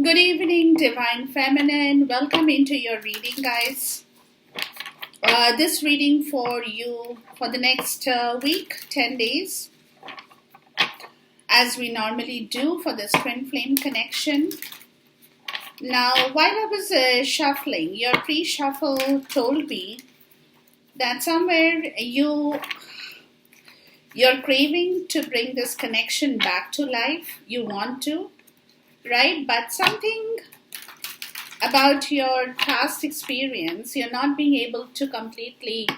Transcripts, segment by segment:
Good evening, Divine Feminine. Welcome into your reading, guys. This reading for you for the next week, 10 days, as we normally do for this twin flame connection. Now, while I was shuffling, your pre-shuffle told me that somewhere you're craving to bring this connection back to life. You want to, right? But something about your past experience, you're not being able to completely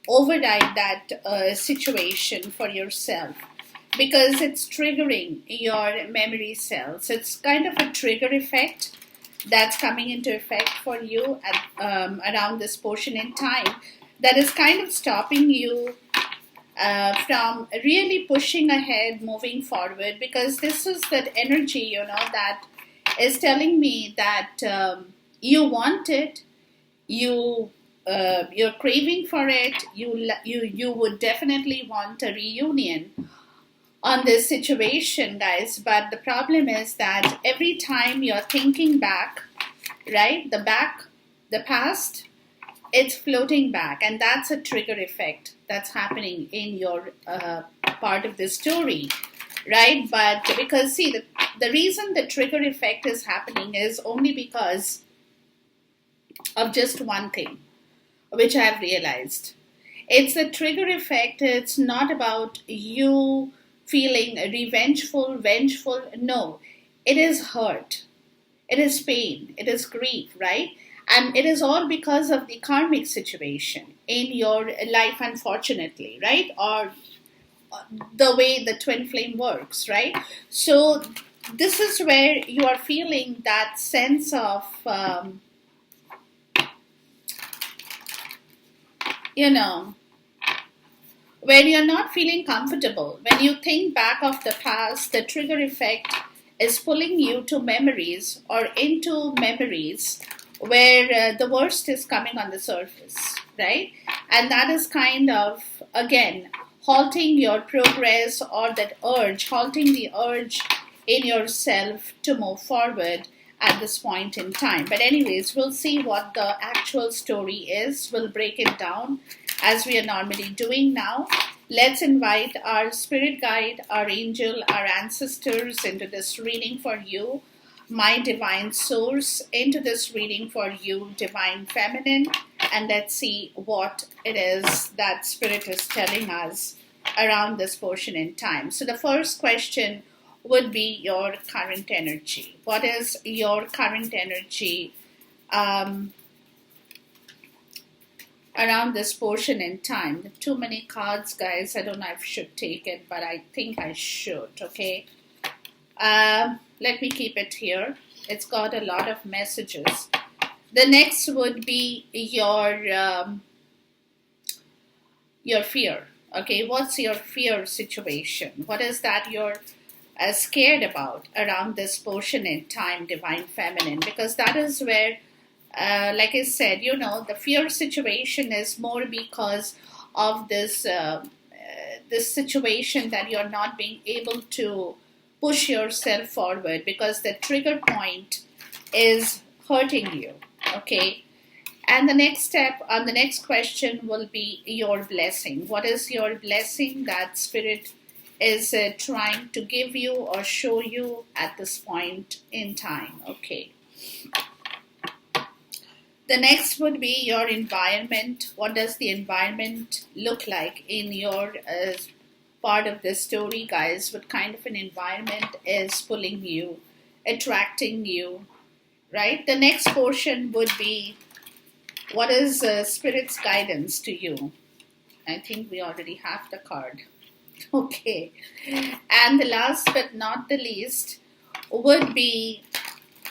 override that situation for yourself because it's triggering your memory cells. It's kind of a trigger effect that's coming into effect for you around this portion in time that is kind of stopping you from really pushing ahead, moving forward, because this is that energy, that is telling me that you want it, you're craving for it. You would definitely want a reunion on this situation, guys. But the problem is that every time you're thinking back, right, the past, it's floating back, and that's a trigger effect that's happening in your part of the story, right? But because, see, the reason the trigger effect is happening is only because of just one thing, which I've realized. It's the trigger effect. It's not about you feeling vengeful. No, it is hurt. It is pain. It is grief, right? And it is all because of the karmic situation in your life, unfortunately, right? Or the way the twin flame works, right? So this is where you are feeling that sense of, where you're not feeling comfortable. When you think back of the past, the trigger effect is pulling you to memories or into memories where the worst is coming on the surface, right? And that is kind of, again, halting your progress, or that urge, halting the urge in yourself to move forward at this point in time. But anyways, we'll see what the actual story is. We'll break it down as we are normally doing now. Let's invite our spirit guide, our angel, our ancestors into this reading for you. My divine source into this reading for you, divine feminine, and let's see what it is that spirit is telling us around this portion in time. So the first question would be your current energy. What is your current energy around this portion in time? Too many cards, guys. I don't know if I should take it, but I think I should, okay? Let me keep it here. It's got a lot of messages. The next would be your fear. Okay, what's your fear situation? What is that you're scared about around this portion in time, divine feminine? Because that is where, like I said, the fear situation is more because of this situation that you're not being able to push yourself forward because the trigger point is hurting you, okay? And the next step on the next question will be your blessing. What is your blessing that spirit is trying to give you or show you at this point in time, okay? The next would be your environment. What does the environment look like in your part of this story, guys? What kind of an environment is pulling you, attracting you, right? The next portion would be, what is Spirit's guidance to you? I think we already have the card. Okay. And the last but not the least would be,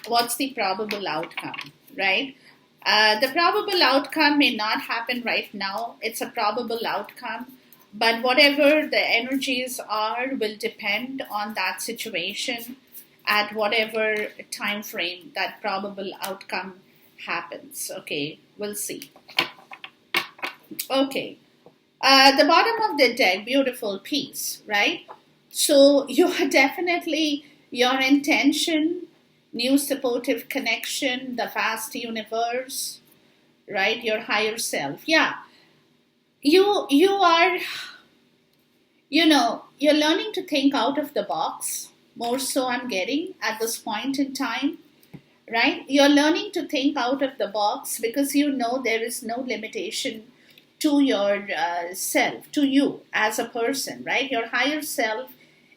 what's the probable outcome, right? The probable outcome may not happen right now. It's a probable outcome. But whatever the energies are will depend on that situation at whatever time frame that probable outcome happens. Okay, we'll see. Okay, the bottom of the deck, beautiful piece, right? So you are definitely, your intention new supportive connection, the vast universe, right? Your higher self. Yeah, you are, you're learning to think out of the box more so. I'm getting at this point in time, right? You're learning to think out of the box because you know there is no limitation to your self, to you as a person, right? Your higher self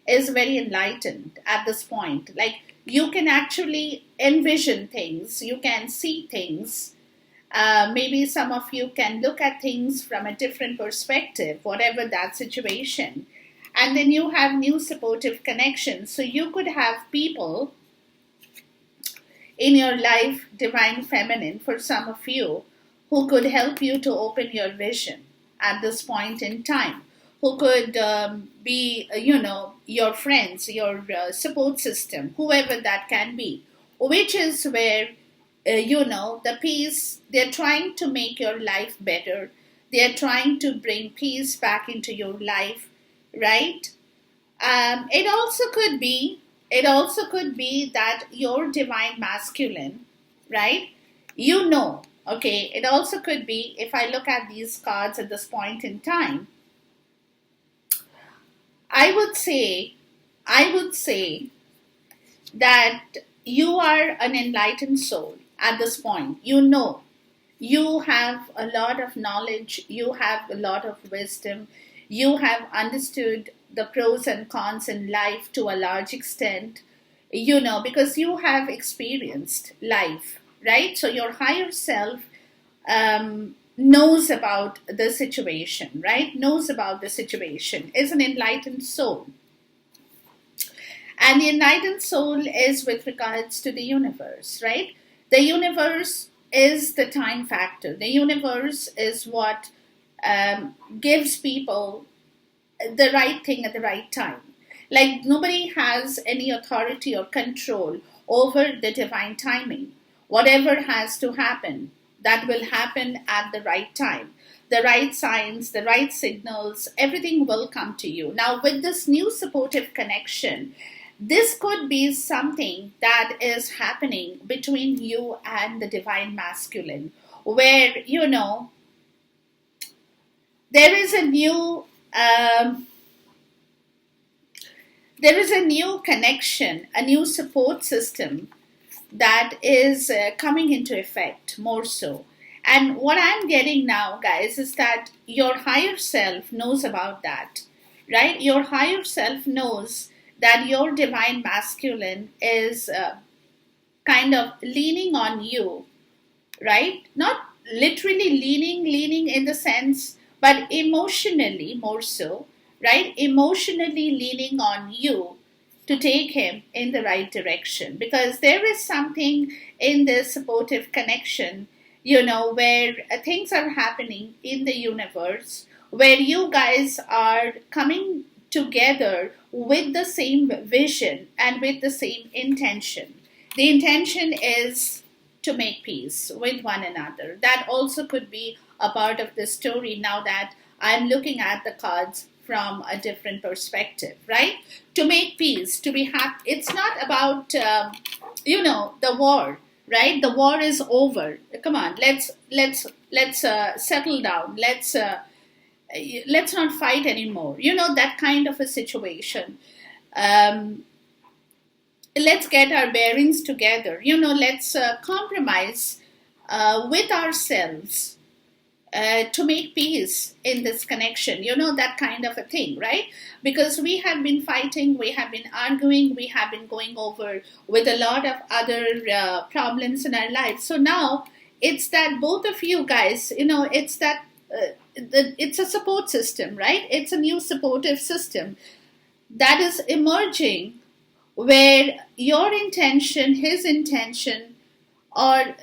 is very enlightened at this point. Like, you can actually envision things, you can see things. Maybe some of you can look at things from a different perspective, whatever that situation. And then you have new supportive connections. So you could have people in your life, divine feminine, for some of you, who could help you to open your vision at this point in time, who could be, your friends, your support system, whoever that can be, which is where, the peace, they're trying to make your life better. They're trying to bring peace back into your life, right? It also could be, that your divine masculine, right? Okay, it also could be, if I look at these cards at this point in time, I would say that you are an enlightened soul at this point. You have a lot of knowledge, you have a lot of wisdom, you have understood the pros and cons in life to a large extent, because you have experienced life, right? So your higher self knows about the situation, right? Knows about the situation, is an enlightened soul. And the enlightened soul is with regards to the universe, right? The universe is the time factor. The universe is what gives people the right thing at the right time. Like, nobody has any authority or control over the divine timing. Whatever has to happen, that will happen at the right time. The right signs, the right signals, everything will come to you. Now, with this new supportive connection, this could be something that is happening between you and the divine masculine, where, there is a new connection, a new support system that is coming into effect more so. And what I'm getting now, guys, is that your higher self knows about that, right? Your higher self knows that your divine masculine is kind of leaning on you, right? Not literally leaning in the sense, but emotionally more so, right? Emotionally leaning on you to take him in the right direction. Because there is something in this supportive connection, where things are happening in the universe, where you guys are coming together with the same vision and with the same intention. The intention is to make peace with one another. That also could be a part of the story now that I'm looking at the cards from a different perspective, right? To make peace, to be happy. It's not about, the war, right? The war is over. Come on, let's settle down. Let's not fight anymore. That kind of a situation. Let's get our bearings together. Let's compromise with ourselves to make peace in this connection, that kind of a thing, right? Because we have been fighting, we have been arguing, we have been going over with a lot of other problems in our lives. So now it's that both of you guys, it's that it's a support system, right? It's a new supportive system that is emerging, where your intention, his intention, or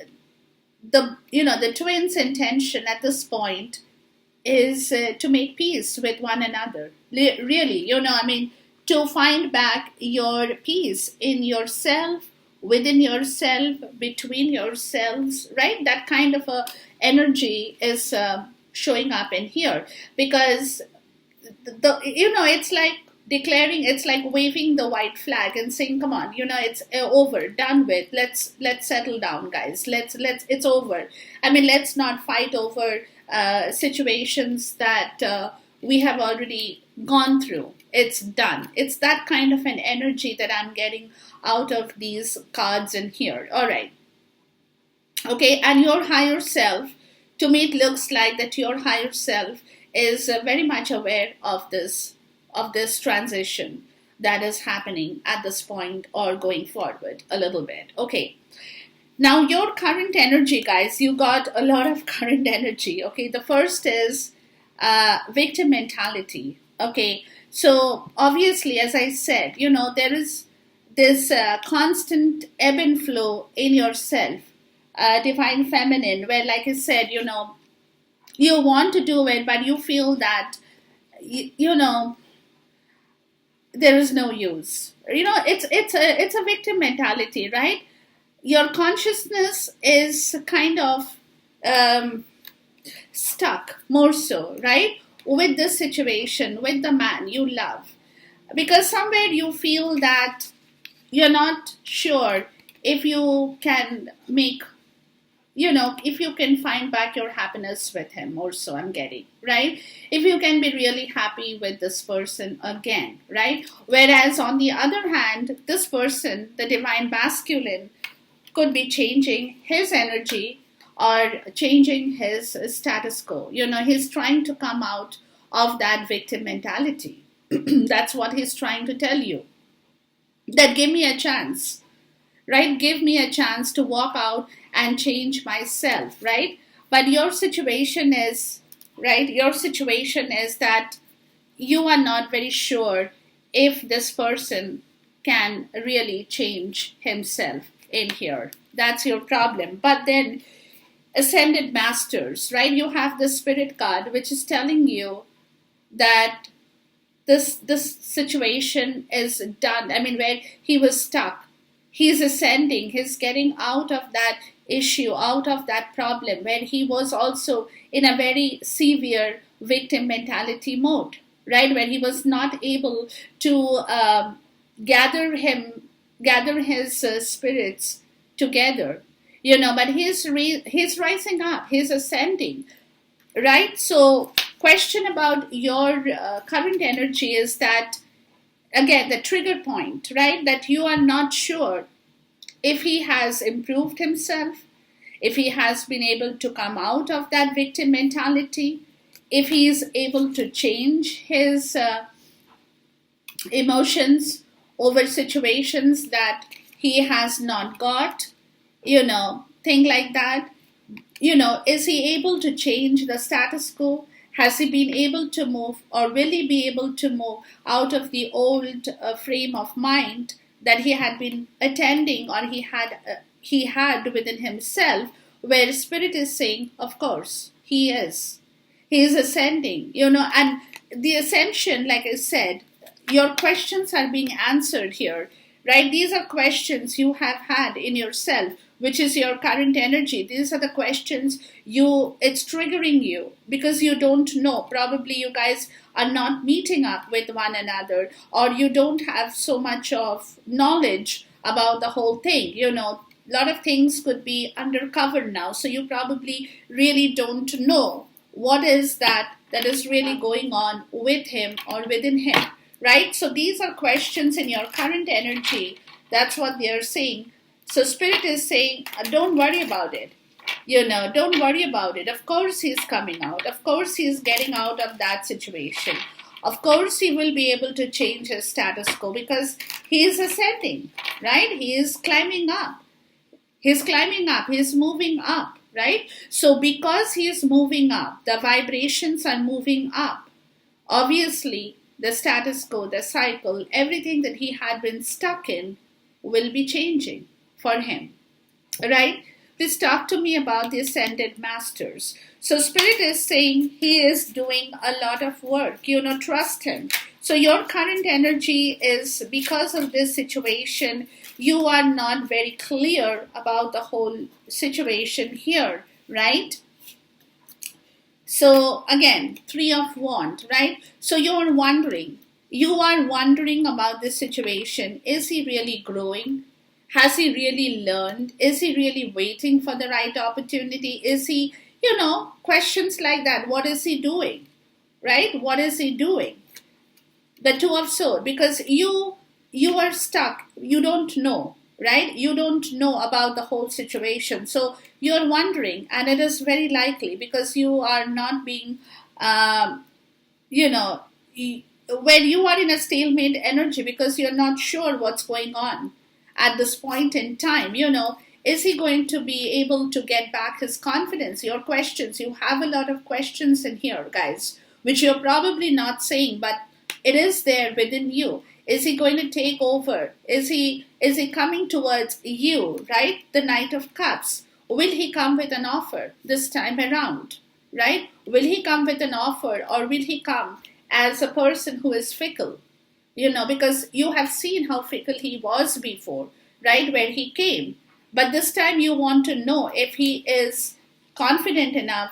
the twins' intention at this point is to make peace with one another. Really, to find back your peace in yourself, within yourself, between yourselves, right? That kind of a energy is showing up in here, because it's like declaring, it's like waving the white flag and saying, come on, it's over, done with, let's settle down, guys, it's over. I mean, let's not fight over situations that we have already gone through. It's done. It's that kind of an energy that I'm getting out of these cards in here. All right. Okay, and your higher self, to me it looks like that your higher self is very much aware of this transition that is happening at this point or going forward a little bit. Okay. Now your current energy, guys, you got a lot of current energy. Okay, the first is victim mentality. Okay, so obviously, as I said, there is this constant ebb and flow in yourself, divine feminine, where, like I said, you want to do it, but you feel that, there is no use. It's a victim mentality, right? Your consciousness is kind of stuck more so, right? With this situation, with the man you love. Because somewhere you feel that you're not sure if you can make, if you can find back your happiness with him also, I'm getting, right? If you can be really happy with this person again, right? Whereas on the other hand, this person, the divine masculine, could be changing his energy or changing his status quo. He's trying to come out of that victim mentality. That's what he's trying to tell you. That give me a chance, right? Give me a chance to walk out and change myself, right? But your situation is, right? Your situation is that you are not very sure if this person can really change himself in here. That's your problem. But then ascended masters, right? You have the spirit card, which is telling you that this situation is done. I mean, where he was stuck, he's ascending, he's getting out of that issue, out of that problem, where he was also in a very severe victim mentality mode, right? Where he was not able to gather his spirits together, but he's rising up, he's ascending, right? So question about your current energy is that, again, the trigger point, right? That you are not sure if he has improved himself, if he has been able to come out of that victim mentality, if he is able to change his emotions over situations that he has not got, thing like that. Is he able to change the status quo? Has he been able to move, or will he be able to move out of the old frame of mind that he had been attending, or he had within himself, where spirit is saying, of course, he is ascending, and the ascension, like I said, your questions are being answered here, right? These are questions you have had in yourself, which is your current energy. These are the questions it's triggering you because you don't know. Probably you guys are not meeting up with one another, or you don't have so much of knowledge about the whole thing. A lot of things could be undercover now. So you probably really don't know what is that is really going on with him or within him, right? So these are questions in your current energy. That's what they are saying. So Spirit is saying, don't worry about it. Don't worry about it. Of course he's coming out. Of course he's getting out of that situation. Of course he will be able to change his status quo because he is ascending, right? He is climbing up. He's climbing up. He's moving up, right? So because he is moving up, the vibrations are moving up. Obviously, the status quo, the cycle, everything that he had been stuck in will be changing for him, right? Please talk to me about the ascended masters. So Spirit is saying he is doing a lot of work. Trust him. So your current energy is, because of this situation, you are not very clear about the whole situation here, right? So again, 3 of Wands, right? So you're wondering, You are wondering about this situation. Is he really growing? Has he really learned? Is he really waiting for the right opportunity? Is he, questions like that. What is he doing? Right? What is he doing? The Two of Swords, because you are stuck. You don't know, right? You don't know about the whole situation. So you're wondering, and it is very likely because you are not being, you know, when you are in a stalemate energy because you're not sure what's going on at this point in time, is he going to be able to get back his confidence? Your questions, you have a lot of questions in here, guys, which you're probably not saying, but it is there within you. Is he going to take over? Is he coming towards you, right? The Knight of Cups. Will he come with an offer this time around, right? Will he come with an offer, or will he come as a person who is fickle? Because you have seen how fickle he was before, right? Where he came. But this time you want to know if he is confident enough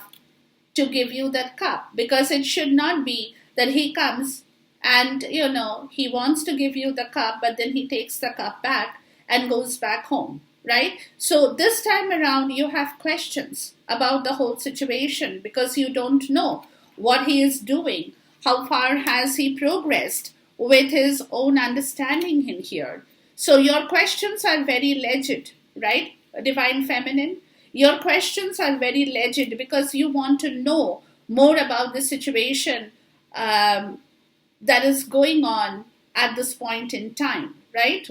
to give you that cup, because it should not be that he comes and he wants to give you the cup, but then he takes the cup back and goes back home, right? So this time around you have questions about the whole situation because you don't know what he is doing. How far has he progressed with his own understanding in here? So your questions are very legit, right? Divine Feminine, your questions are very legit because you want to know more about the situation that is going on at this point in time, right?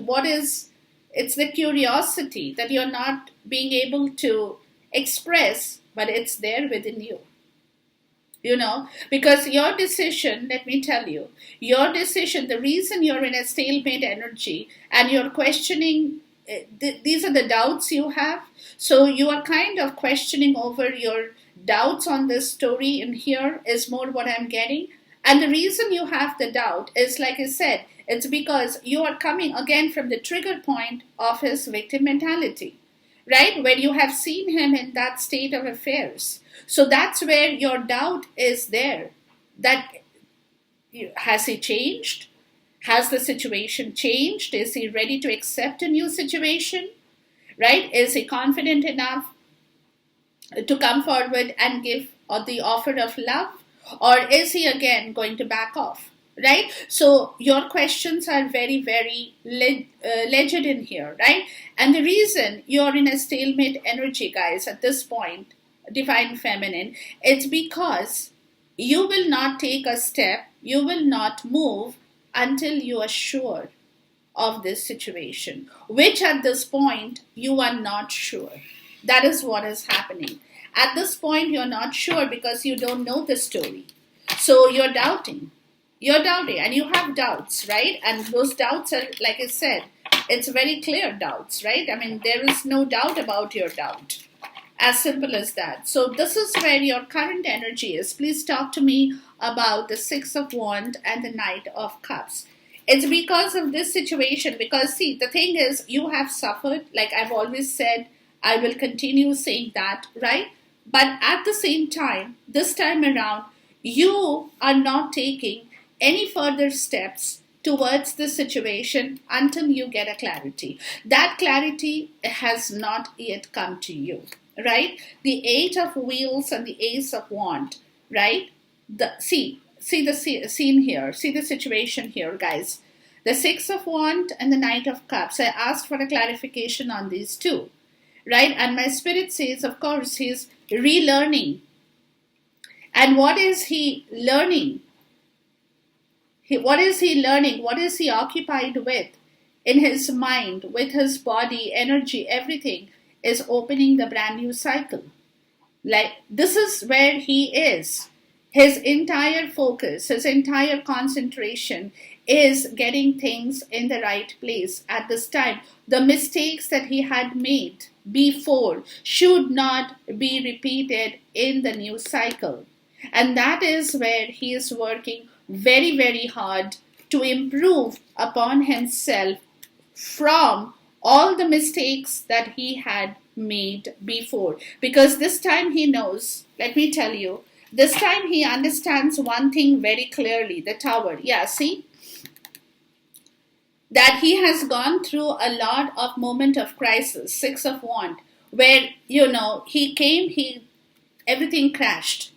It's the curiosity that you're not being able to express, but it's there within you. Because your decision, let me tell you, your decision, the reason you're in a stalemate energy and you're questioning, these are the doubts you have. So you are kind of questioning over your doubts on this story in here is more what I'm getting. And the reason you have the doubt is, like I said, it's because you are coming again from the trigger point of his victim mentality, right? Where you have seen him in that state of affairs. So that's where your doubt is there. That has he changed? Has the situation changed? Is he ready to accept a new situation? Right? Is he confident enough to come forward and give the offer of love? Or is he again going to back off? Right? So your questions are very, very legit in here, right? And the reason you're in a stalemate energy, guys, at this point, Divine Feminine, it's because you will not take a step, you will not move until you are sure of this situation, which at this point you are not sure. That is what is happening. At this point you're not sure because you don't know the story. So you're doubting. You're doubting and you have doubts, right? And those doubts are, like I said, it's very clear doubts, right? I mean, there is no doubt about your doubt. As simple as that. So this is where your current energy is. Please talk to me about the Six of Wands and the Knight of Cups. It's because of this situation. Because see, the thing is, you have suffered. Like I've always said, I will continue saying that, right? But at the same time, this time around, you are not taking any further steps towards the situation until you get a clarity. That clarity has not yet come to you. Right? The Eight of Wheels and the Ace of Wands, right? See the scene here. See the situation here, guys. The Six of Wands and the Knight of Cups. I asked for a clarification on these two, right? And my spirit says, of course, he's relearning. And what is he learning? What is he learning? What is he occupied with in his mind, with his body, energy, everything? Is opening the brand new cycle. Like this is where he is. His entire focus, his entire concentration is getting things in the right place at this time. The mistakes that he had made before should not be repeated in the new cycle. And that is where he is working very, very hard to improve upon himself from all the mistakes that he had made before. Because this time he knows, let me tell you, this time he understands one thing very clearly, the Tower. Yeah, see? that he has gone through a lot of moment of crisis, Six of Wands, where, he came, everything crashed.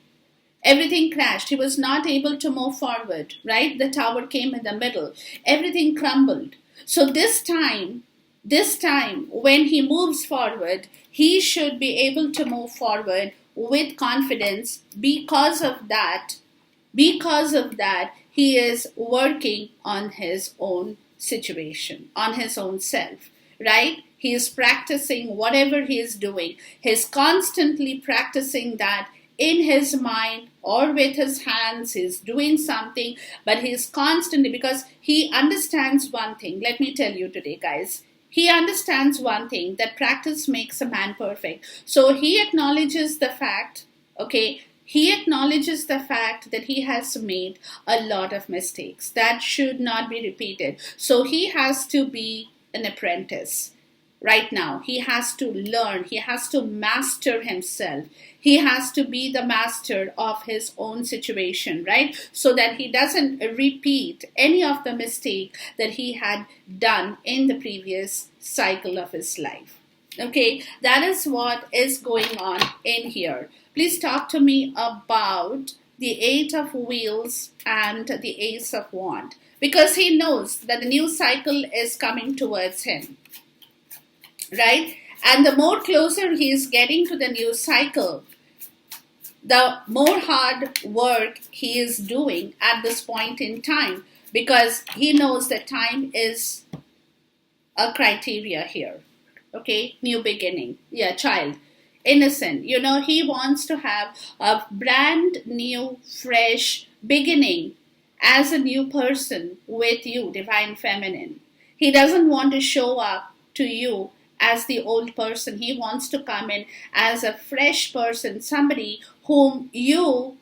Everything crashed. He was not able to move forward, right? The tower came in the middle. Everything crumbled. So this time, when he moves forward, he should be able to move forward with confidence. Because of that, he is working on his own situation, on his own self, right? He is practicing whatever he is doing. He's constantly practicing that in his mind or with his hands. He's doing something, but he's constantly, because he understands one thing. Let me tell you today, guys. He understands one thing, that practice makes a man perfect. So he acknowledges the fact, okay, that he has made a lot of mistakes that should not be repeated. So he has to be an apprentice. Right now, he has to learn, he has to master himself, he has to be the master of his own situation, right? So that he doesn't repeat any of the mistake that he had done in the previous cycle of his life. Okay, that is what is going on in here. Please talk to me about the Eight of Wheels and the Ace of Wands, because he knows that the new cycle is coming towards him, right? And the more closer he is getting to the new cycle, the more hard work he is doing at this point in time, because he knows that time is a criteria here. Okay, new beginning. Yeah, child, innocent. He wants to have a brand new, fresh beginning as a new person with you, Divine Feminine. He doesn't want to show up to you as the old person. He wants to come in as a fresh person, somebody whom you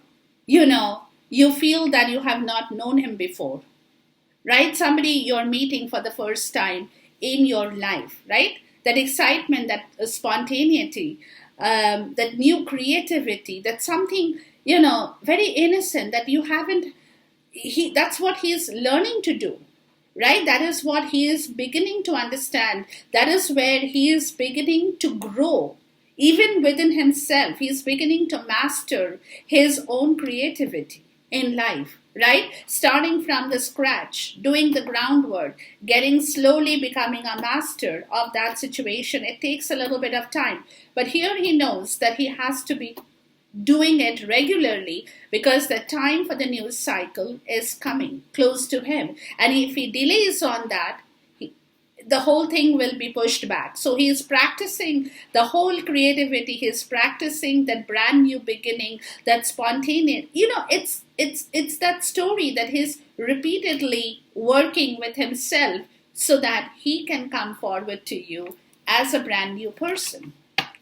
feel that you have not known him before, right? Somebody you're meeting for the first time in your life, right? That excitement, that spontaneity, that new creativity, that something, very innocent that you haven't, that's what he's learning to do. Right? That is what he is beginning to understand. That is where he is beginning to grow. Even within himself, he is beginning to master his own creativity in life. Right? Starting from the scratch, doing the groundwork, slowly becoming a master of that situation. It takes a little bit of time. But here he knows that he has to be doing it regularly, because the time for the new cycle is coming close to him. And if he delays on that, the whole thing will be pushed back. So he is practicing the whole creativity. He is practicing that brand new beginning, that spontaneous. It's that story that he's repeatedly working with himself, so that he can come forward to you as a brand new person.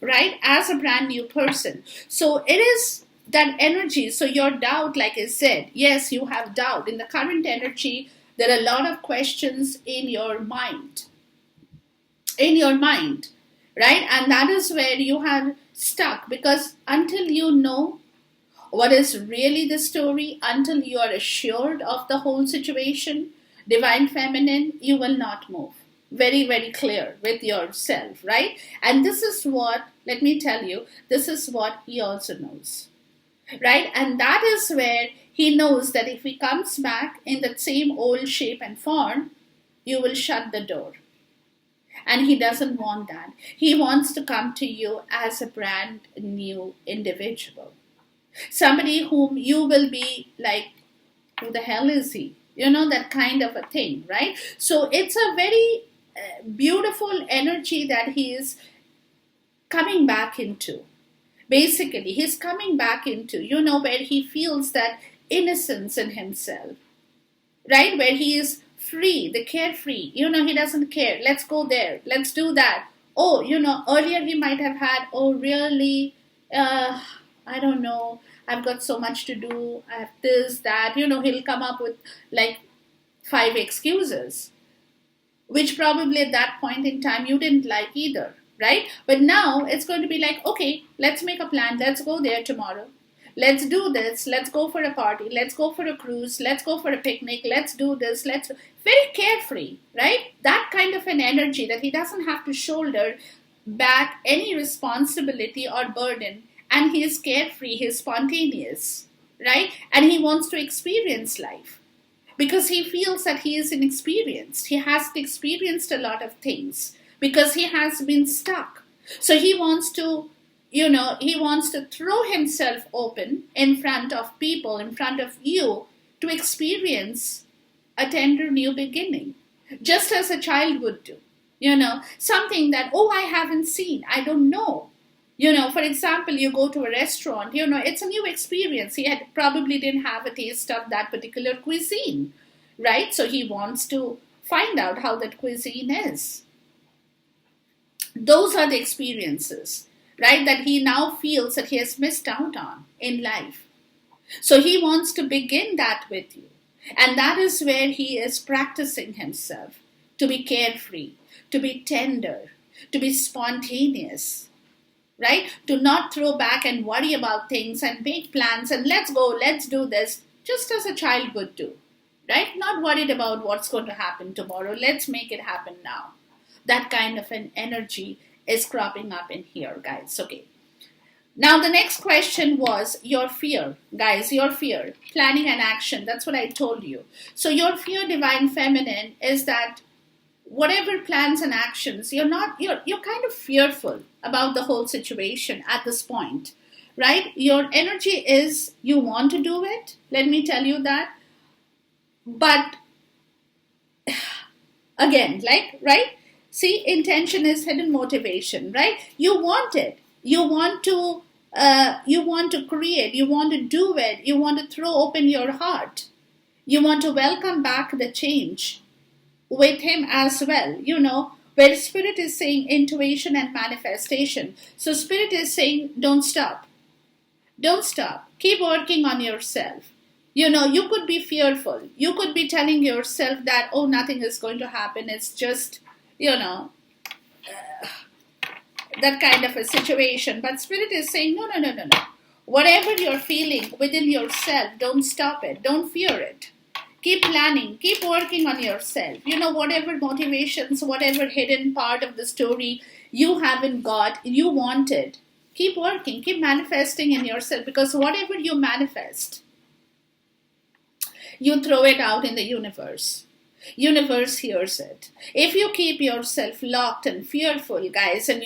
Right? As a brand new person. So it is that energy. So your doubt, like I said, yes, you have doubt. In the current energy, there are a lot of questions in your mind. Right? And that is where you have stuck, because until you know what is really the story, until you are assured of the whole situation, Divine Feminine, you will not move. Very, very clear with yourself, right? And this is what, let me tell you, this is what he also knows, right? And that is where he knows that if he comes back in that same old shape and form, you will shut the door. And he doesn't want that. He wants to come to you as a brand new individual. Somebody whom you will be like, who the hell is he? That kind of a thing, right? So it's a very beautiful energy that he is coming back into. Basically, he's coming back into, where he feels that innocence in himself, right? Where he is free, the carefree, he doesn't care. Let's go there. Let's do that. Oh, earlier he might have had, oh, really? I don't know. I've got so much to do. I have this, that. He'll come up with like 5 excuses, which probably at that point in time you didn't like either, right? But now it's going to be like, okay, let's make a plan. Let's go there tomorrow. Let's do this. Let's go for a party. Let's go for a cruise. Let's go for a picnic. Let's do this. Very carefree, right? That kind of an energy that he doesn't have to shoulder back any responsibility or burden. And he is carefree, he is spontaneous, right? And he wants to experience life because he feels that he is inexperienced. He has experienced a lot of things because he has been stuck. So he wants to, he wants to throw himself open in front of people, in front of you, to experience a tender new beginning, just as a child would do. Something that, I haven't seen, I don't know. For example, you go to a restaurant, it's a new experience. He probably didn't have a taste of that particular cuisine, right? So he wants to find out how that cuisine is. Those are the experiences, right, that he now feels that he has missed out on in life. So he wants to begin that with you. And that is where he is practicing himself to be carefree, to be tender, to be spontaneous, right? To not throw back and worry about things and make plans and let's go, let's do this, just as a child would do, right? Not worried about what's going to happen tomorrow. Let's make it happen now. That kind of an energy is cropping up in here, guys. Okay. Now, the next question was your fear, guys, your fear, planning and action. That's what I told you. So your fear, divine feminine, is that whatever plans and actions, you're kind of fearful about the whole situation at this point, right? Your energy is you want to do it. Let me tell you that. But again, right? See, intention is hidden motivation, right? You want it. You want to create. You want to do it. You want to throw open your heart. You want to welcome back the change with him as well. Where spirit is saying intuition and manifestation. So spirit is saying, don't stop. Don't stop. Keep working on yourself. You could be fearful. You could be telling yourself that, nothing is going to happen. It's just, that kind of a situation. But spirit is saying, no. Whatever you're feeling within yourself, don't stop it. Don't fear it. Keep planning. Keep working on yourself. Whatever motivations, whatever hidden part of the story you haven't got, you want it. Keep working. Keep manifesting in yourself. Because whatever you manifest, you throw it out in the universe. Universe hears it. If you keep yourself locked and fearful, guys, and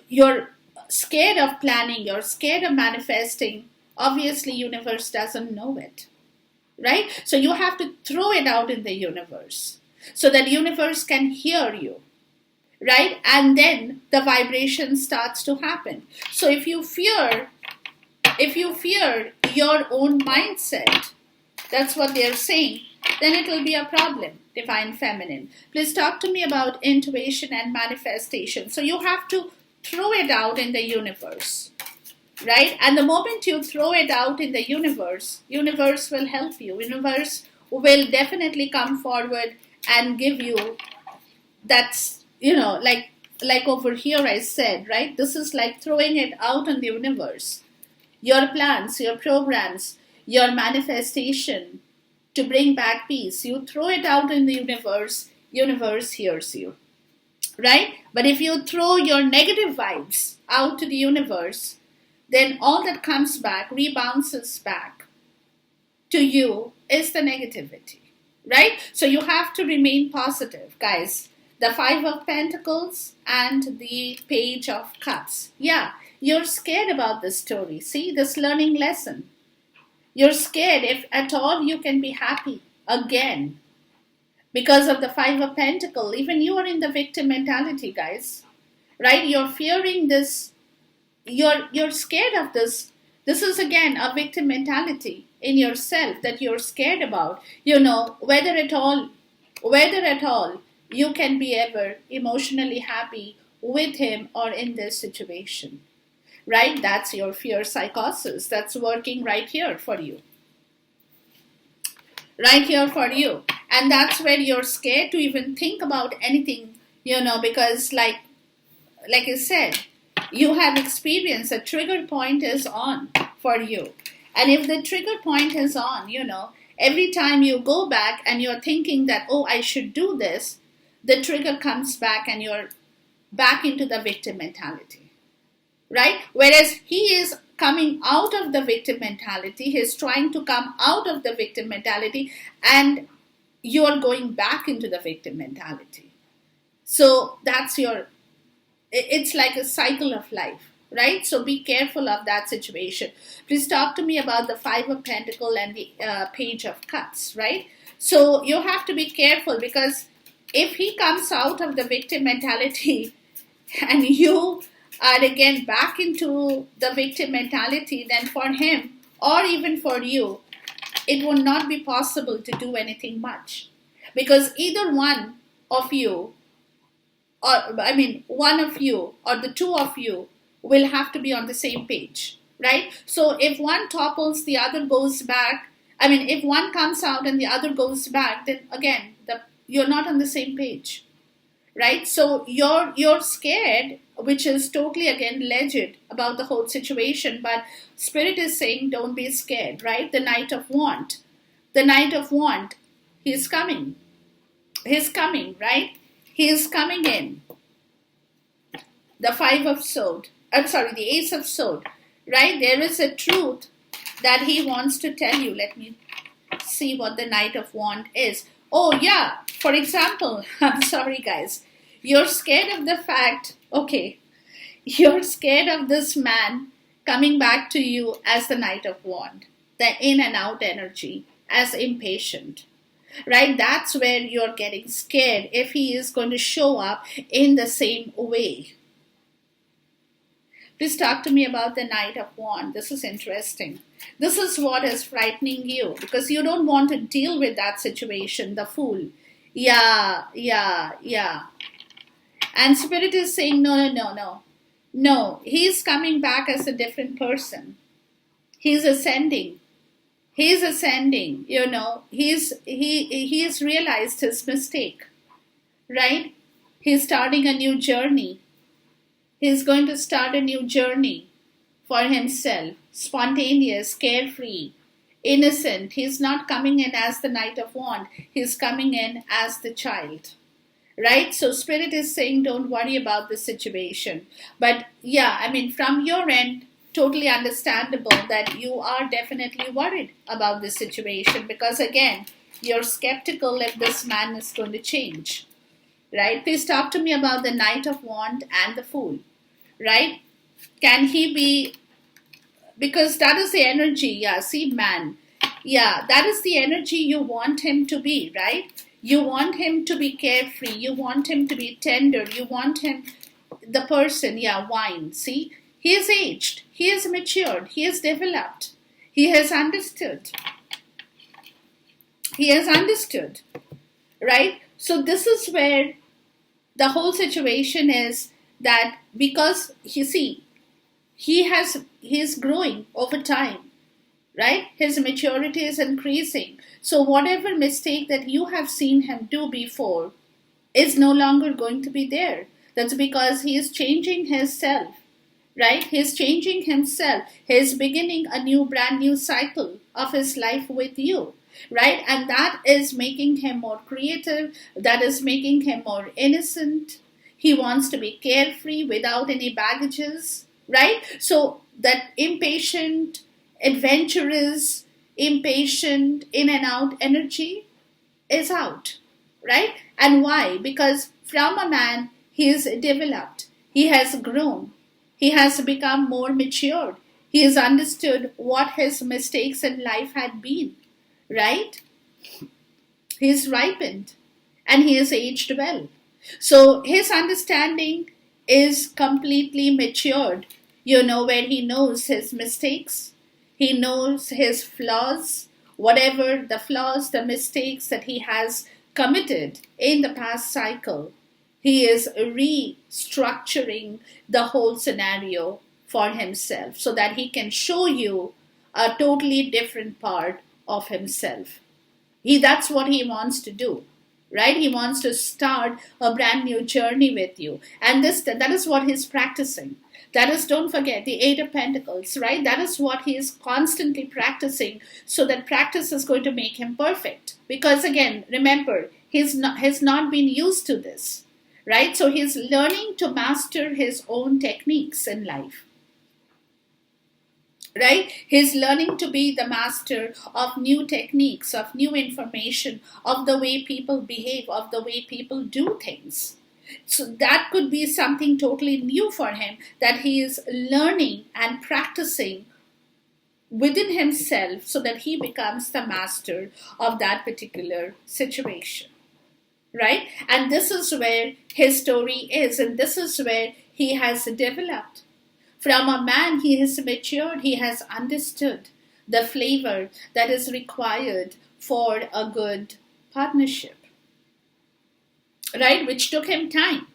you're scared of planning, you're scared of manifesting, obviously universe doesn't know it, right? So you have to throw it out in the universe so that universe can hear you, right? And then the vibration starts to happen. So if you fear your own mindset, that's what they're saying, then it will be a problem, divine feminine. Please talk to me about intuition and manifestation. So you have to throw it out in the universe, right? And the moment you throw it out in the universe will help you. Universe will definitely come forward and give you that's, like over here I said, right? This is like throwing it out in the universe. Your plans, your programs, your manifestation, to bring back peace. You throw it out in the universe hears you, right? But if you throw your negative vibes out to the universe, then all that comes back, rebounces back to you is the negativity, right? So you have to remain positive, guys. The 5 of Pentacles and the Page of Cups. Yeah, you're scared about this story. See, this learning lesson. You're scared if at all you can be happy again because of the 5 of Pentacles. Even you are in the victim mentality, guys, right? You're fearing this. You're scared of this. This is again a victim mentality in yourself that you're scared about. Whether at all you can be ever emotionally happy with him or in this situation. Right? That's your fear psychosis. That's working right here for you. Right here for you. And that's where you're scared to even think about anything, because like I said, you have experienced, a trigger point is on for you. And if the trigger point is on, every time you go back and you're thinking that, oh, I should do this, the trigger comes back and you're back into the victim mentality, right? Whereas he is coming out of the victim mentality, he's trying to come out of the victim mentality, and you're going back into the victim mentality. So it's like a cycle of life, right? So be careful of that situation. Please talk to me about the Five of Pentacles and the Page of Cups, right? So you have to be careful, because if he comes out of the victim mentality and you are again back into the victim mentality, then for him or even for you, it will not be possible to do anything much. Because either one of you, one of you or the two of you will have to be on the same page, right? So if one topples, the other goes back. If one comes out and the other goes back, then again, you're not on the same page, right? So you're scared, which is totally, again, legit about the whole situation. But Spirit is saying, don't be scared, right? The Knight of Wand. The Knight of Wand, he's coming. He's coming, right? He is coming in. The the Ace of Swords, right? There is a truth that he wants to tell you. Let me see what the Knight of Wand is. Oh, yeah. For example, I'm sorry, guys. You're scared of the fact, you're scared of this man coming back to you as the Knight of Wand, the in and out energy, as impatient, right? That's where you're getting scared if he is going to show up in the same way. Please talk to me about the Knight of Wands. This is interesting. This is what is frightening you, because you don't want to deal with that situation, the Fool. Yeah. And Spirit is saying, no. No, he's coming back as a different person. He's ascending. He has realized his mistake, right? He's starting a new journey. He's going to start a new journey for himself, spontaneous, carefree, innocent. He's not coming in as the Knight of Wands. He's coming in as the child, right? So Spirit is saying, don't worry about the situation. But from your end, totally understandable that you are definitely worried about this situation, because again, you're skeptical if this man is going to change, right? Please talk to me about the Knight of Wands and the Fool, right? Can he be, because that is the energy, man. Yeah, that is the energy you want him to be, right? You want him to be carefree. You want him to be tender. You want him, the person, wine. See, he is aged. He is matured. He is developed. He has understood. Right? So this is where the whole situation is, that because he is growing over time, right? His maturity is increasing. So whatever mistake that you have seen him do before is no longer going to be there. That's because he is changing himself, right? He's changing himself. He's beginning a brand new cycle of his life with you, right? And that is making him more creative. That is making him more innocent. He wants to be carefree without any baggages, right? So that impatient, adventurous, impatient, in and out energy is out, right? And why? Because from a man, he is developed. He has grown. He has become more matured. He has understood what his mistakes in life had been, right? He is ripened and he has aged well. So his understanding is completely matured, where he knows his mistakes, he knows his flaws, whatever the flaws, the mistakes that he has committed in the past cycle. He is restructuring the whole scenario for himself so that he can show you a totally different part of himself. That's what he wants to do, right? He wants to start a brand new journey with you. And that is what he's practicing. That is, don't forget, the Eight of Pentacles, right? That is what he is constantly practicing. So that practice is going to make him perfect. Because again, remember, he's not been used to this, right? So he's learning to master his own techniques in life. Right? He's learning to be the master of new techniques, of new information, of the way people behave, of the way people do things. So that could be something totally new for him that he is learning and practicing within himself so that he becomes the master of that particular situation. Right? And this is where his story is, and this is where he has developed. From a man, he has matured, he has understood the flavor that is required for a good partnership, right? Which took him time.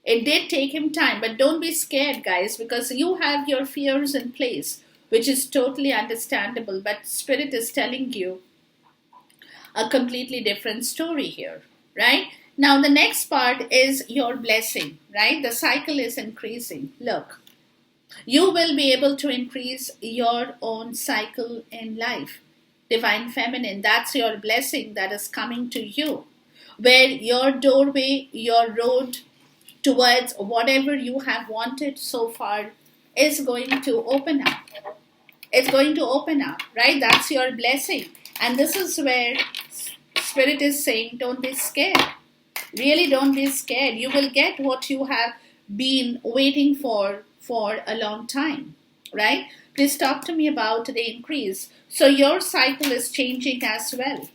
It did take him time, but don't be scared, guys, because you have your fears in place, which is totally understandable. But Spirit is telling you a completely different story here, right? Now, the next part is your blessing, right? The cycle is increasing. Look. You will be able to increase your own cycle in life. Divine Feminine, that's your blessing that is coming to you. Where your doorway, your road towards whatever you have wanted so far is going to open up. It's going to open up, right? That's your blessing. And this is where Spirit is saying, don't be scared. Really don't be scared. You will get what you have been waiting for a long time, right? Please talk to me about the increase. So your cycle is changing as well.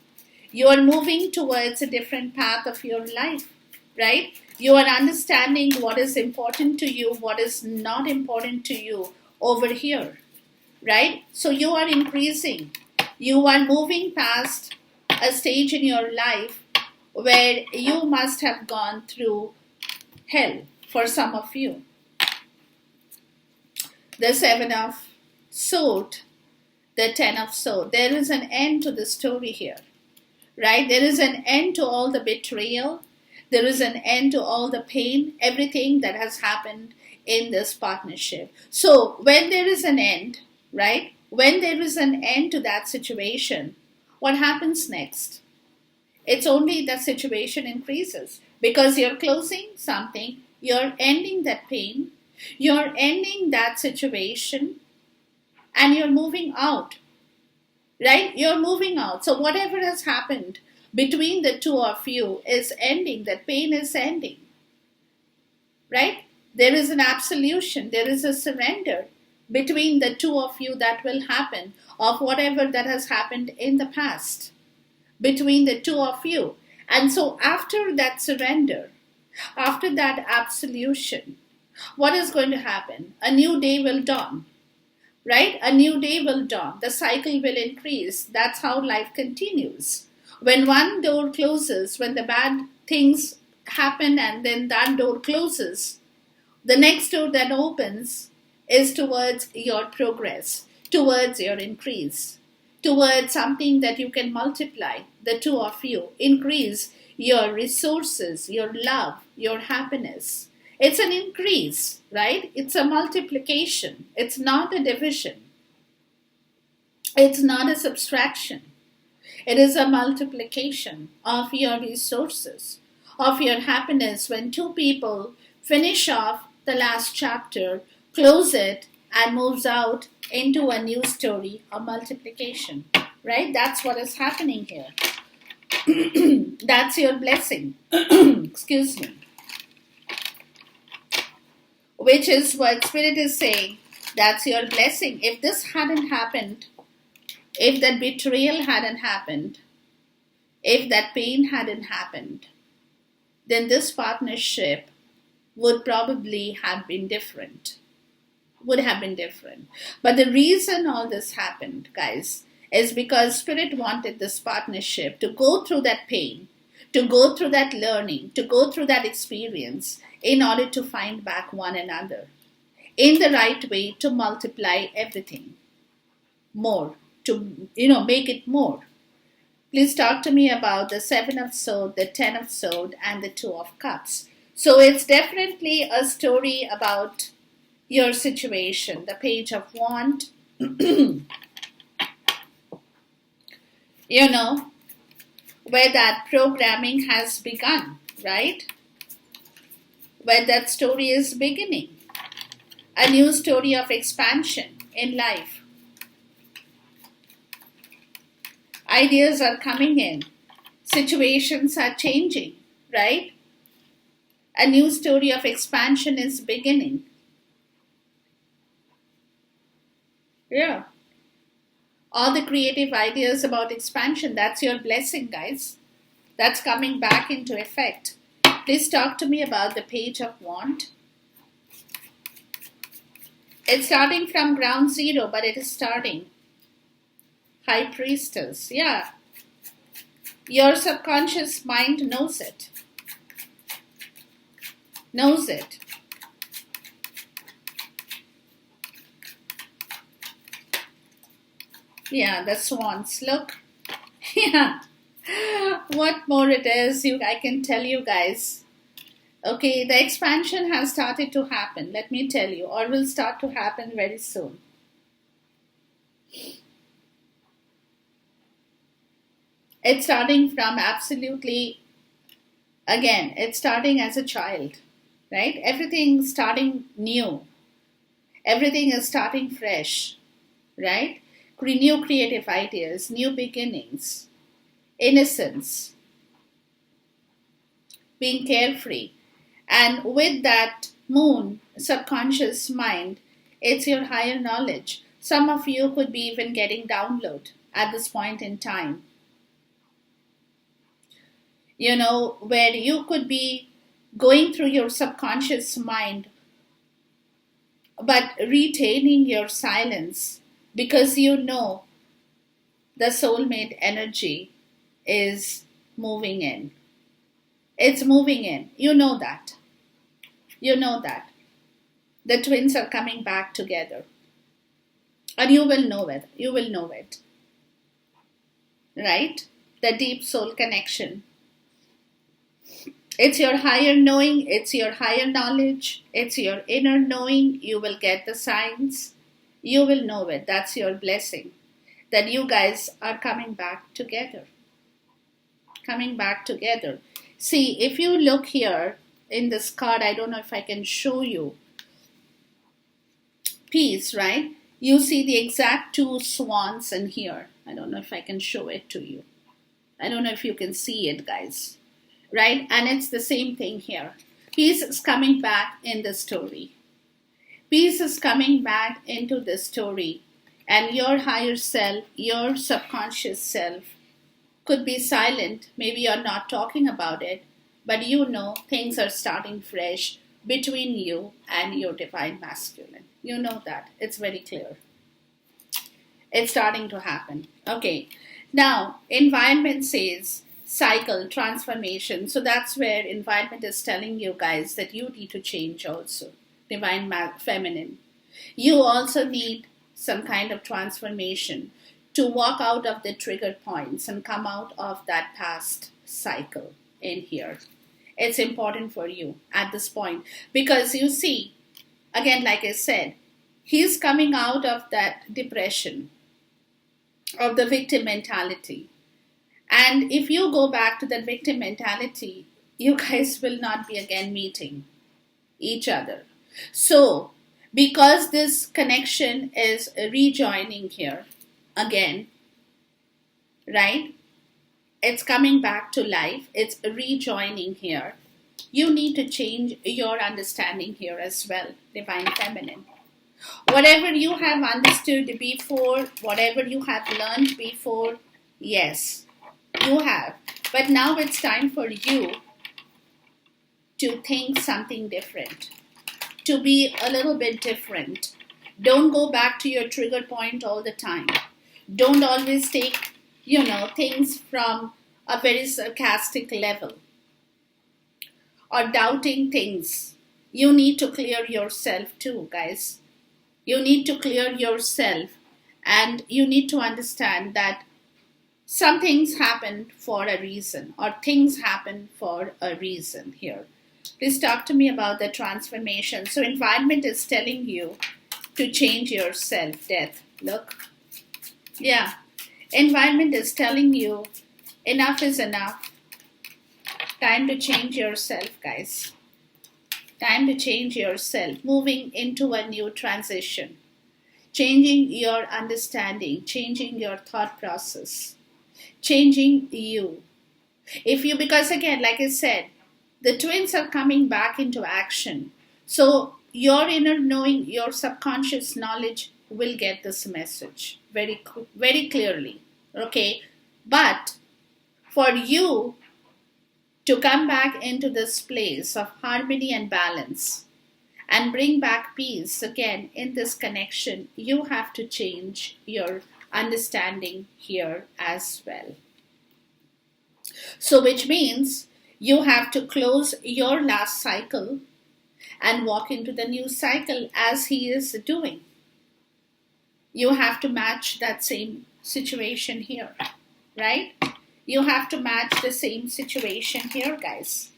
You are moving towards a different path of your life, right? You are understanding what is important to you, what is not important to you over here, right? So you are increasing. You are moving past a stage in your life where you must have gone through hell for some of you. The Seven of Swords, the Ten of Swords. There is an end to the story here, right? There is an end to all the betrayal. There is an end to all the pain, everything that has happened in this partnership. So when there is an end, right? When there is an end to that situation, what happens next? It's only that situation increases because you're closing something, you're ending that pain, you're ending that situation, and you're moving out, right? You're moving out. So whatever has happened between the two of you is ending. That pain is ending, right? There is an absolution. There is a surrender between the two of you that will happen of whatever that has happened in the past between the two of you. And so after that surrender, after that absolution, what is going to happen? A new day will dawn, right? A new day will dawn. The cycle will increase. That's how life continues. When one door closes, when the bad things happen and then that door closes, the next door that opens is towards your progress, towards your increase, towards something that you can multiply, the two of you, increase your resources, your love, your happiness. It's an increase, right? It's a multiplication. It's not a division. It's not a subtraction. It is a multiplication of your resources, of your happiness. When two people finish off the last chapter, close it, and moves out into a new story of multiplication, right? That's what is happening here. That's your blessing. Excuse me. Which is what Spirit is saying. That's your blessing. If this hadn't happened, if that betrayal hadn't happened, if that pain hadn't happened, then this partnership would probably have been different. Would have been different. But the reason all this happened, guys, is because Spirit wanted this partnership to go through that pain, to go through that learning, to go through that experience in order to find back one another in the right way, to multiply everything more, to make it more. Please talk to me about the Seven of Swords, the Ten of Swords, and the Two of Cups. So it's definitely a story about your situation. The Page of Wands, you know, where that programming has begun, right? Where that story is beginning. A new story of expansion in life. Ideas are coming in. Situations are changing, right? A new story of expansion is beginning. Yeah. All the creative ideas about expansion, that's your blessing, guys. That's coming back into effect. Please talk to me about the Page of Wands. It's starting from ground zero, but it is starting. High Priestess, yeah. Your subconscious mind knows it. Knows it. Yeah, the swans. Look. Yeah. What more it is, I can tell you guys. Okay, the expansion has started to happen, let me tell you, or will start to happen very soon. It's starting from absolutely, again, it's starting as a child, right? Everything starting new. Everything is starting fresh, right? New creative ideas, new beginnings, innocence, being carefree. And with that moon, subconscious mind, it's your higher knowledge. Some of you could be even getting download at this point in time. You know, where you could be going through your subconscious mind, but retaining your silence because you know the soulmate energy is moving in. It's moving in. You know that. You know that. The twins are coming back together. And you will know it. You will know it. Right? The deep soul connection. It's your higher knowing. It's your higher knowledge. It's your inner knowing. You will get the signs. You will know it. That's your blessing. That you guys are coming back together. Coming back together. See, if you look here in this card, I don't know if I can show you. Peace, right? You see the exact two swans in here. I don't know if I can show it to you. I don't know if you can see it, guys. Right? And it's the same thing here. Peace is coming back in the story. Peace is coming back into the story. And your higher self, your subconscious self, could be silent. Maybe you're not talking about it. But you know things are starting fresh between you and your divine masculine. You know that. It's very clear. It's starting to happen. Okay. Now, environment says cycle, transformation. So that's where environment is telling you guys that you need to change also. Divine feminine. You also need some kind of transformation to walk out of the trigger points and come out of that past cycle in here. It's important for you at this point because you see, again, like I said, he's coming out of that depression, of the victim mentality. And if you go back to that victim mentality, you guys will not be again meeting each other. So, because this connection is rejoining here again, right? It's coming back to life. It's rejoining here. You need to change your understanding here as well, divine feminine. Whatever you have understood before, whatever you have learned before, yes, you have. But now it's time for you to think something different, to be a little bit different. Don't go back to your trigger point all the time. Don't always take, things from a very sarcastic level or doubting things. You need to clear yourself too, guys. You need to clear yourself and you need to understand that some things happen for a reason, or things happen for a reason here. Please talk to me about the transformation. So environment is telling you to change yourself. Death. Look. Yeah. Environment is telling you enough is enough. Time to change yourself, guys. Time to change yourself. Moving into a new transition. Changing your understanding. Changing your thought process. Changing you. Because again, like I said, the twins are coming back into action. So your inner knowing, your subconscious knowledge will get this message very, very clearly. Okay. But for you to come back into this place of harmony and balance and bring back peace again in this connection, you have to change your understanding here as well. So which means you have to close your last cycle and walk into the new cycle as he is doing. You have to match that same situation here, right? You have to match the same situation here, guys.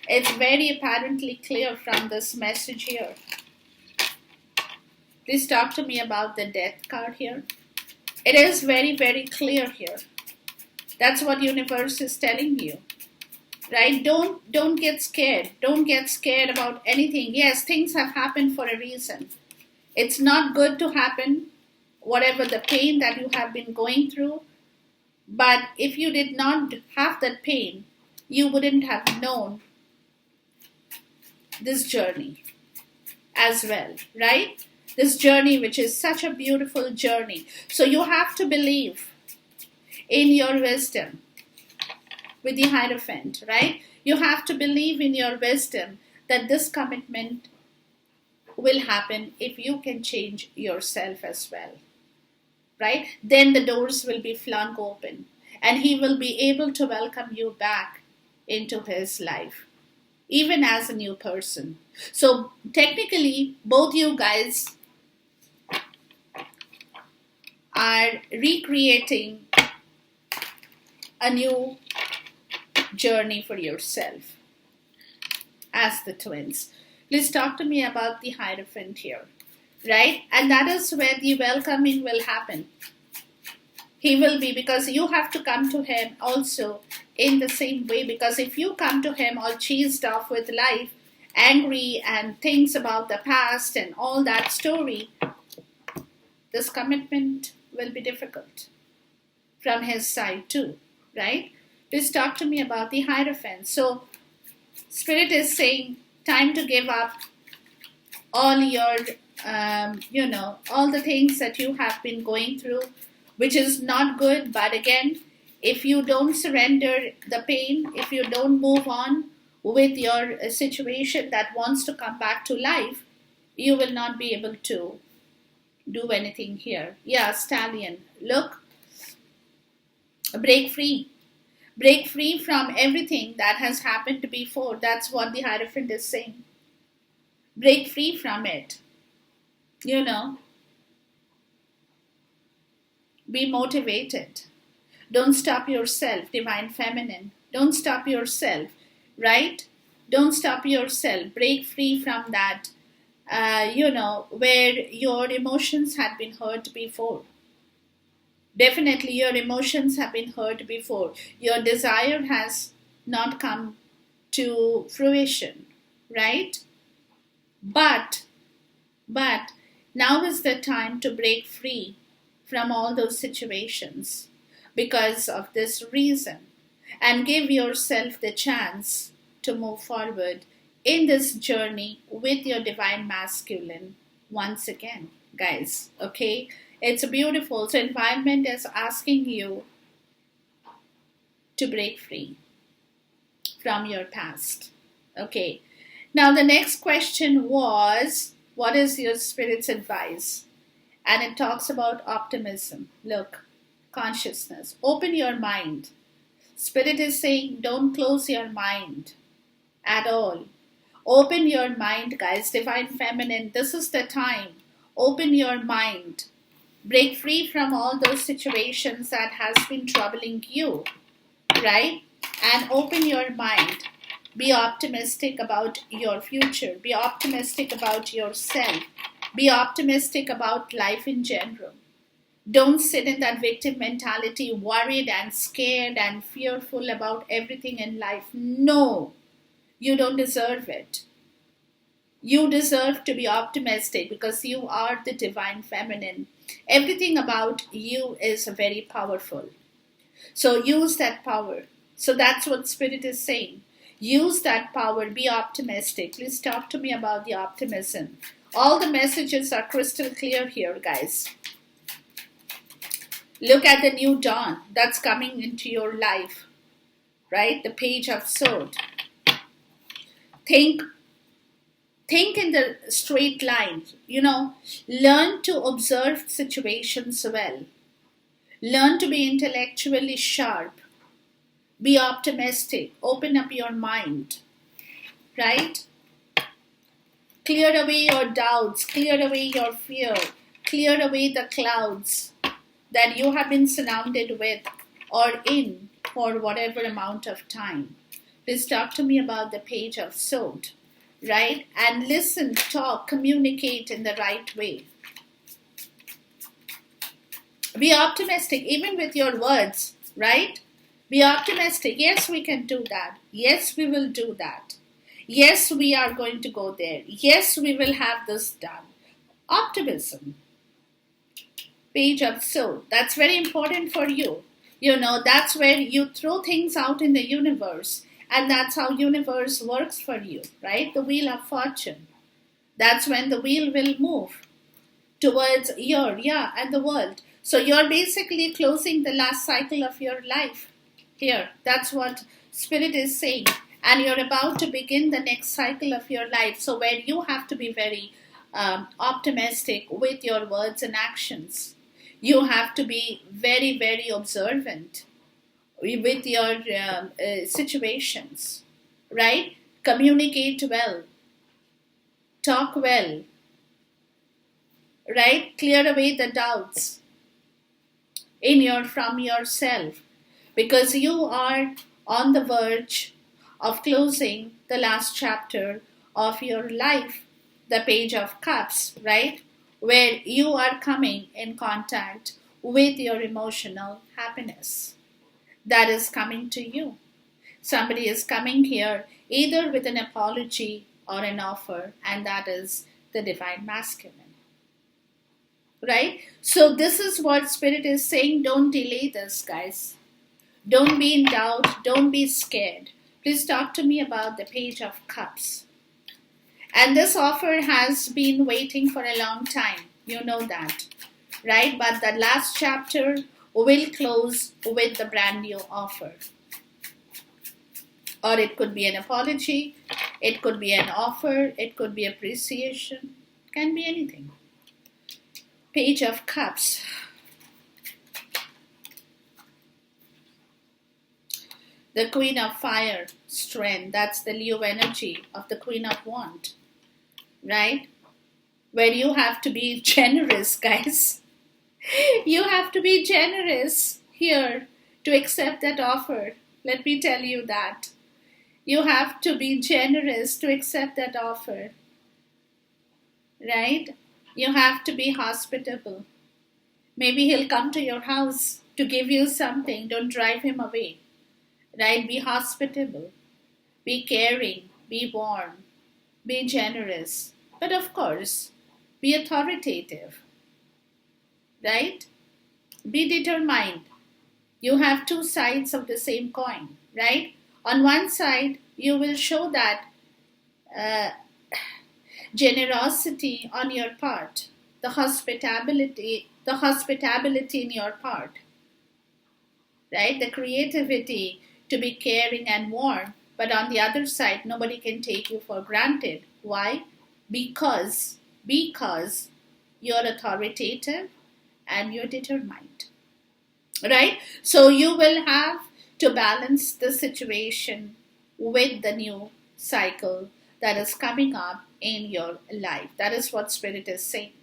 It's very apparently clear from this message here. Please talk to me about the death card here. It is very, very clear here. That's what universe is telling you. Right? Don't get scared. Don't get scared about anything. Yes, things have happened for a reason. It's not good to happen, whatever the pain that you have been going through. But if you did not have that pain, you wouldn't have known this journey as well, right? This journey, which is such a beautiful journey. So you have to believe in your wisdom with the Hierophant, right? You have to believe in your wisdom that this commitment will happen if you can change yourself as well, right? Then the doors will be flung open and he will be able to welcome you back into his life, even as a new person. So technically, both you guys are recreating a new journey for yourself as the twins. Please talk to me about the Hierophant here, right? And that is where the welcoming will happen. He will be, because you have to come to him also in the same way, because if you come to him all cheesed off with life, angry and things about the past and all that story, this commitment will be difficult from his side too, right? Please talk to me about the Hierophant. So Spirit is saying time to give up all your, all the things that you have been going through, which is not good. But again, if you don't surrender the pain, if you don't move on with your situation that wants to come back to life, you will not be able to do anything here. Yeah, Stallion, look, break free. Break free from everything that has happened before. That's what the Hierophant is saying. Break free from it. Be motivated. Don't stop yourself, Divine Feminine. Don't stop yourself, right? Don't stop yourself. Break free from that, where your emotions had been hurt before. Definitely your emotions have been hurt before. Your desire has not come to fruition, right? But now is the time to break free from all those situations because of this reason, and give yourself the chance to move forward in this journey with your Divine Masculine once again, guys. Okay? It's beautiful. So environment is asking you to break free from your past. Okay. Now the next question was, what is your Spirit's advice? And it talks about optimism. Look, consciousness. Open your mind. Spirit is saying, don't close your mind at all. Open your mind, guys. Divine Feminine, this is the time. Open your mind. Break free from all those situations that has been troubling you, right? And open your mind. Be optimistic about your future. Be optimistic about yourself. Be optimistic about life in general. Don't sit in that victim mentality, worried and scared and fearful about everything in life. No, you don't deserve it. You deserve to be optimistic because you are the divine feminine. Everything about you is very powerful. So use that power. So that's what Spirit is saying. Use that power. Be optimistic. Please talk to me about the optimism. All the messages are crystal clear here, guys. Look at the new dawn that's coming into your life, right? The Page of Swords. Think in the straight line. Learn to observe situations well. Learn to be intellectually sharp. Be optimistic. Open up your mind, right? Clear away your doubts. Clear away your fear. Clear away the clouds that you have been surrounded with or in for whatever amount of time. Please talk to me about the Page of Swords, right? And listen, talk, communicate in the right way. Be optimistic, even with your words, right? Be optimistic. Yes, we can do that. Yes, we will do that. Yes, we are going to go there. Yes, we will have this done. Optimism. Page of Swords. That's very important for you. That's where you throw things out in the universe. And that's how universe works for you, right? The wheel of fortune. That's when the wheel will move towards and the world. So you're basically closing the last cycle of your life here. That's what Spirit is saying. And you're about to begin the next cycle of your life. So where you have to be very optimistic with your words and actions. You have to be very, very observant with your situations, right? Communicate well. Talk well, right? Clear away the doubts from yourself, because you are on the verge of closing the last chapter of your life, the Page of Cups, right? Where you are coming in contact with your emotional happiness that is coming to you. Somebody is coming here either with an apology or an offer, and that is the Divine Masculine. Right? So this is what Spirit is saying. Don't delay this, guys. Don't be in doubt. Don't be scared. Please talk to me about the Page of Cups. And this offer has been waiting for a long time. You know that, right? But the last chapter will close with the brand new offer. Or it could be an apology. It could be an offer. It could be appreciation. It can be anything. Page of Cups. The Queen of Fire, strength. That's the Leo energy of the Queen of Wands. Right? Where you have to be generous, guys. You have to be generous here to accept that offer. Let me tell you that. You have to be generous to accept that offer. Right? You have to be hospitable. Maybe he'll come to your house to give you something. Don't drive him away. Right? Be hospitable. Be caring. Be warm. Be generous. But of course, be authoritative. Right? Be determined. You have two sides of the same coin. Right? On one side, you will show that generosity on your part, the hospitality in your part, right? The creativity to be caring and warm, but on the other side, nobody can take you for granted. Why? Because you're authoritative and you're determined, right? So you will have to balance the situation with the new cycle that is coming up in your life. That is what Spirit is saying.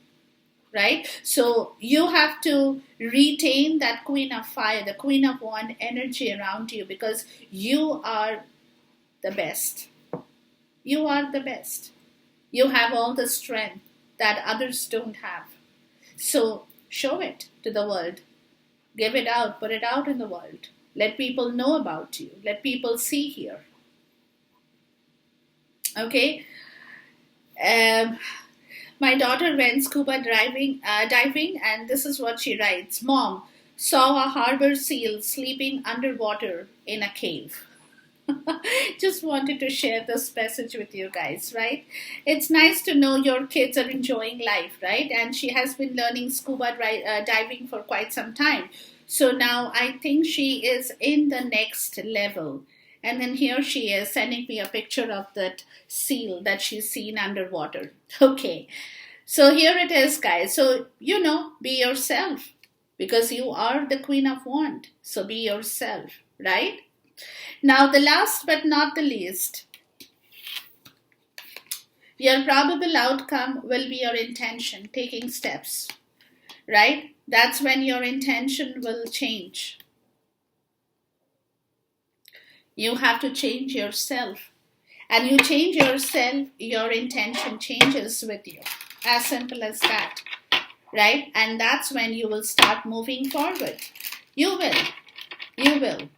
right? So you have to retain that Queen of Fire, the Queen of Wand energy around you, because you are the best. You are the best. You have all the strength that others don't have. So show it to the world. Give it out, put it out in the world. Let people know about you. Let people see here. Okay? Um, my daughter went scuba diving, and this is what she writes. Mom, saw a harbor seal sleeping underwater in a cave. Just wanted to share this message with you guys, right? It's nice to know your kids are enjoying life, right? And she has been learning scuba diving for quite some time. So now I think she is in the next level. And then here she is sending me a picture of that seal that she's seen underwater. Okay. So here it is, guys. So, be yourself, because you are the Queen of Wands. So be yourself, right? Now, the last but not the least, your probable outcome will be your intention, taking steps, right? That's when your intention will change. You have to change yourself. And you change yourself, your intention changes with you. As simple as that, right? And that's when you will start moving forward. You will.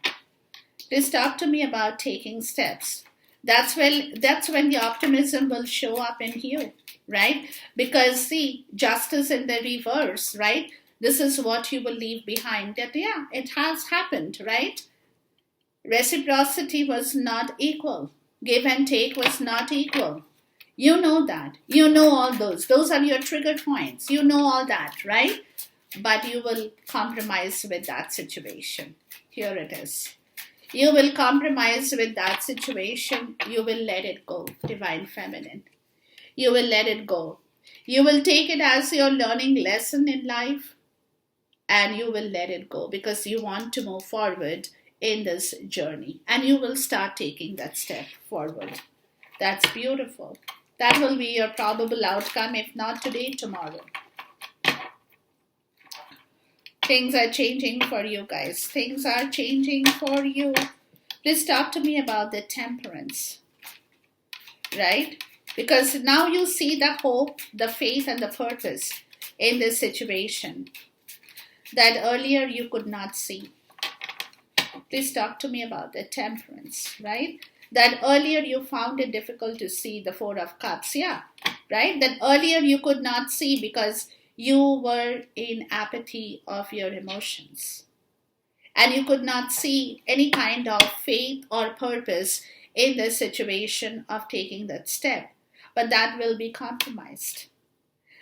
Please talk to me about taking steps. That's when the optimism will show up in you, right? Because see, justice in the reverse, right? This is what you will leave behind. That yeah, it has happened, right? Reciprocity was not equal. Give and take was not equal. You know that. You know all those. Those are your trigger points. You know all that, right? But you will compromise with that situation. Here it is. You will compromise with that situation. You will let it go, Divine Feminine. You will let it go. You will take it as your learning lesson in life, and you will let it go because you want to move forward in this journey, and you will start taking that step forward. That's beautiful. That will be your probable outcome, if not today, tomorrow. Things are changing for you guys. Things are changing for you. Please talk to me about the temperance, right? Because now you see the hope, the faith, and the purpose in this situation that earlier you could not see. Please talk to me about the temperance, right? That earlier you found it difficult to see the Four of Cups, yeah, right? That earlier you could not see because you were in apathy of your emotions. And you could not see any kind of faith or purpose in the situation of taking that step. But that will be compromised.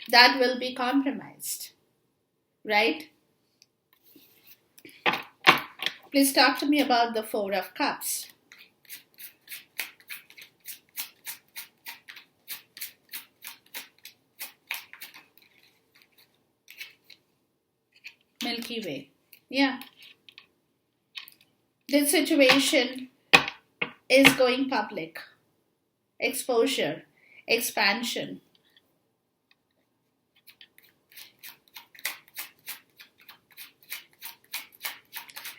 That will be compromised, right? Please talk to me about the Four of Cups. Milky Way. Yeah. This situation is going public. Exposure, expansion.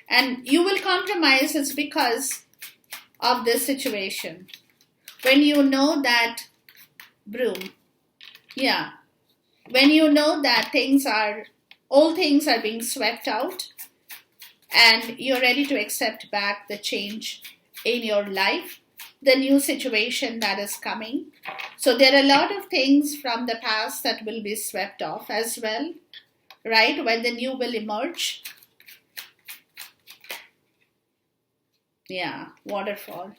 And you will compromise is because of this situation. When you know that broom, yeah, when you know that all things are being swept out and you're ready to accept back the change in your life, the new situation that is coming. So there are a lot of things from the past that will be swept off as well, right? When the new will emerge. Yeah, waterfall.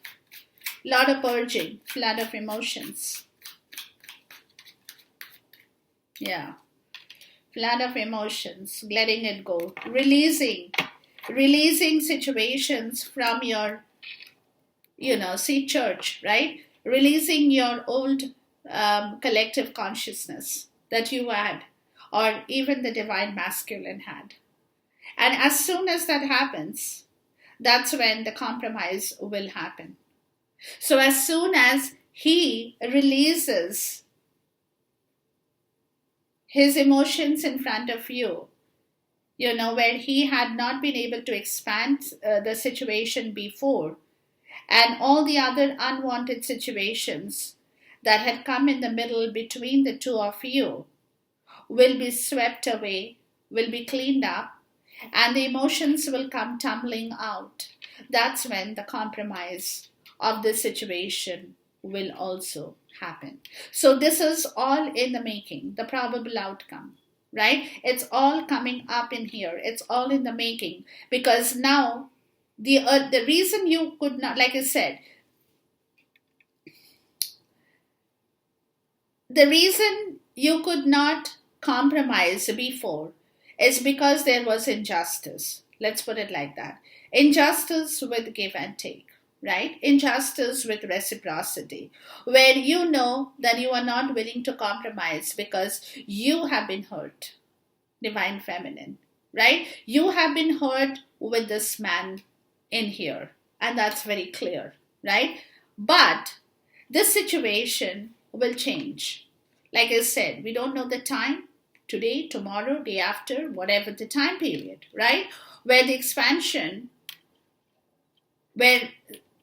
Lot of purging, flood of emotions. Yeah, flood of emotions, letting it go, releasing situations from your, see church, right? Releasing your old collective consciousness that you had, or even the divine masculine had. And as soon as that happens, that's when the compromise will happen. So as soon as he releases his emotions in front of you, where he had not been able to expand the situation before, and all the other unwanted situations that had come in the middle between the two of you will be swept away, will be cleaned up, and the emotions will come tumbling out. That's when the compromise of the situation will also happen. So this is all in the making, the probable outcome, right? It's all coming up in here. It's all in the making, because now the reason you could not, like I said, the reason you could not compromise before is because there was injustice. Let's put it like that. Injustice with give and take, right? Injustice with reciprocity, where you know that you are not willing to compromise because you have been hurt, divine feminine, right? You have been hurt with this man in here, and that's very clear, right? But this situation will change. Like I said, we don't know the time, today, tomorrow, day after, whatever the time period, right? Where the expansion, where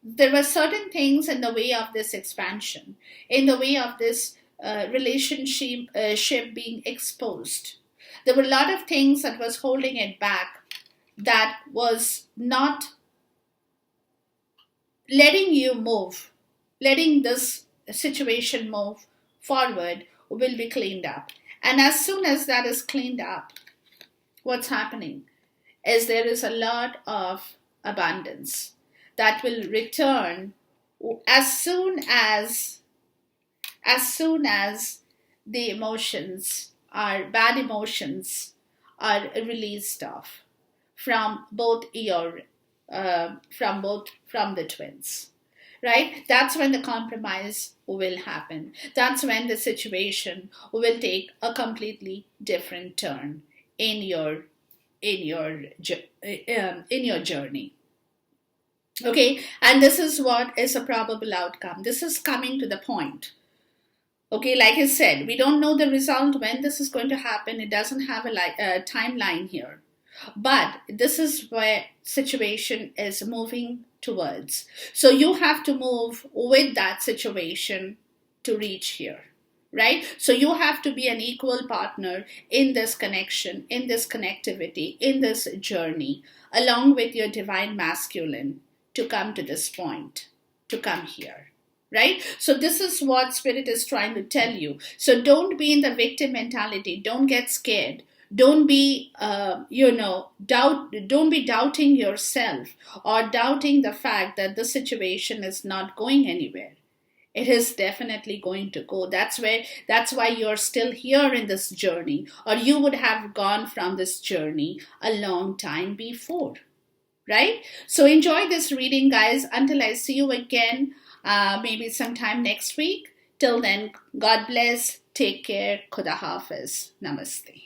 there were certain things in the way of this expansion, in the way of this relationship being exposed. There were a lot of things that was holding it back, that was not letting you move, letting this situation move forward, will be cleaned up. And as soon as that is cleaned up, what's happening is there is a lot of abundance that will return as soon as the emotions, are bad emotions, are released off from both from the twins, right? That's when the compromise will happen. That's when the situation will take a completely different turn in your journey. Okay, and this is what is a probable outcome. This is coming to the point. Okay, like I said, we don't know the result when this is going to happen. It doesn't have a timeline here. But this is where situation is moving towards. So you have to move with that situation to reach here, right? So you have to be an equal partner in this connection, in this connectivity, in this journey, along with your divine masculine, to come to this point, to come here, right? So this is what Spirit is trying to tell you. So don't be in the victim mentality. Don't get scared. Don't be, don't be doubting yourself, or doubting the fact that the situation is not going anywhere. It is definitely going to go. That's why you're still here in this journey, or you would have gone from this journey a long time before, right? So enjoy this reading, guys, until I see you again, maybe sometime next week. Till then, God bless, take care, Khuda Hafiz, Namaste.